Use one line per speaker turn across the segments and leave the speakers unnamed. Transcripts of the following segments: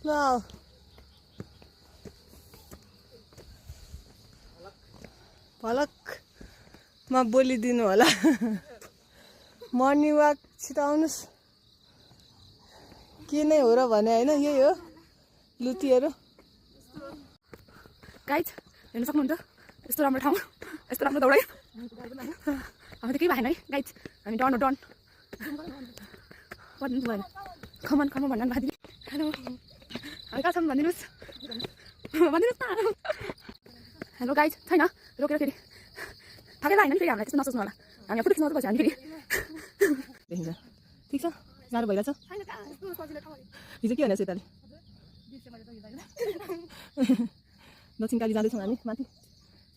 wow भलकमा बोलिदिनु होला morning walk छिटो आउनुहोस् के नै हो र भने होइन यही हो लुतीहरू
गाइज हेर्न सक्नुहुन्छ यस्तो राम्रो ठाउँ यस्तो राम्रो दौडाइ हामी त केही भएन है गाइज हामी डन हो डन भन्नु भएन खमन खमन भन्न भाइ हेलो हामी कहाँ छौँ भनिदिनुहोस् भनिदिनुहोस् न हेलो गाइज छैन रोकेर फेरि थाकै लागेन नि फेरि हामीलाई त्यस्तो नसोच्नु होला हामी फुट खिच्नु पछि हामी फेरि
देखिन्छ ठिक छ गाह्रो भइरहेछ हिजो के भनेको यताले दक्षिणकाली जाँदैछौँ हामी माथि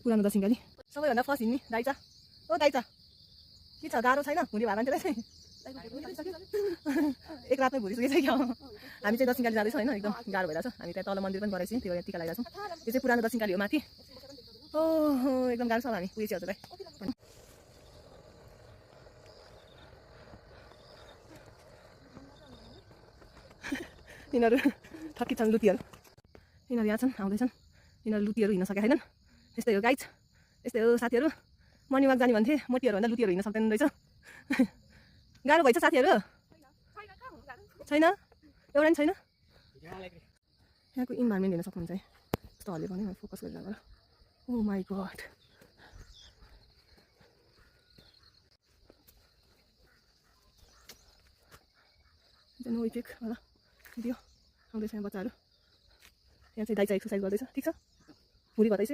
पुरानो दक्षिणकाली सबैभन्दा फर्स्ट हिँड्ने दाइचा ओ दाइचा के छ गाह्रो छैन हुने भए मान्छेलाई चाहिँ एक रातमै भुलिसकेको छ क्या हामी चाहिँ दक्षिणकाली जाँदैछौँ होइन एकदम गाह्रो भइरहेछ हामी त्यहाँ तल मन्दिर पनि गराइछौँ त्यो टिका लगाइरहेछौँ यो चाहिँ पुरानो दक्षिणकाली हो माथि ओहो एकदम गाह्रो छ हामी पुगेपछि हजुरलाई यिनीहरू थकी छन् लुतीहरू यिनीहरू यहाँ छन् आउँदैछन् यिनीहरू लुतीहरू हिँड्न सकेका छैनन् यस्तै हो गाइज यस्तै हो साथीहरू मर्निङ वाक जाने भन्थे मोटीहरू भन्दा लुतीहरू हिँड्न सक्दैन रहेछ गाह्रो भएछ साथीहरू छैन एउटा नि छैन यहाँको इन्भाइरोमेन्ट हेर्न सक्नुहुन्छ है यस्तो हल्ले भने फोकस गरेर ओ माई गड नो इफेक्ट होला भिडियो आउँदैछ यहाँ बच्चाहरू यहाँ चाहिँ दाइचा एक्सर्साइज गर्दैछ ठिक छ भुँडी भत्दैछ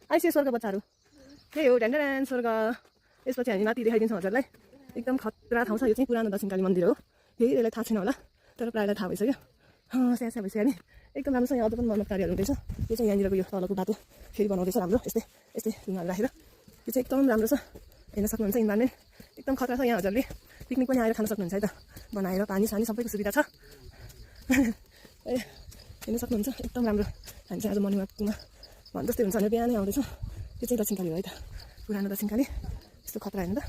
आइसियो स्वर्ग बच्चाहरू त्यही हो ढ्यान्ड स्वर्ग यसपछि हामी माथि देखाइदिन्छौँ हजुरलाई एकदम खतरा ठाउँ छ यो चाहिँ पुरानो दक्षिणकाली मन्दिर हो धेरैलाई थाहा छैन होला तर प्रायःलाई थाहा भइसक्यो स्याहार भइसक्यो नि एकदम राम्रो छ यहाँ अझ पनि मर्मत कार्यहरू हुँदैछ यो चाहिँ यहाँनिरको यो तलको बाटो फेरि बनाउँदैछ राम्रो यस्तै यस्तै ढुङ्गाहरू राखेर यो चाहिँ एकदम राम्रो छ हेर्न सक्नुहुन्छ इन्भाइरोमेन्ट एकदम खतरा छ यहाँ हजुरले पिकनिक पनि आएर खान सक्नुहुन्छ है त बनाएर पानी सानी सबैको सुविधा छ हेर्न सक्नुहुन्छ एकदम राम्रो हामी चाहिँ आज मर्निङ वाकमा भन् जस्तै हुन्छ भने बिहानै आउँदैछौँ यो चाहिँ दक्षिणकाली हो है त पुरानो दक्षिणकाली यस्तो खतरा होइन त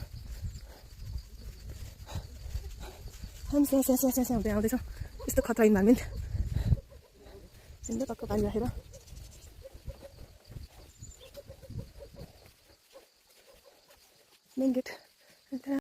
हामी स्याहार हुँदै आउँदैछौँ यस्तो खतरा इन्भाइरोमेन्ट सिधै टक्क पानी राखेर मेन गेट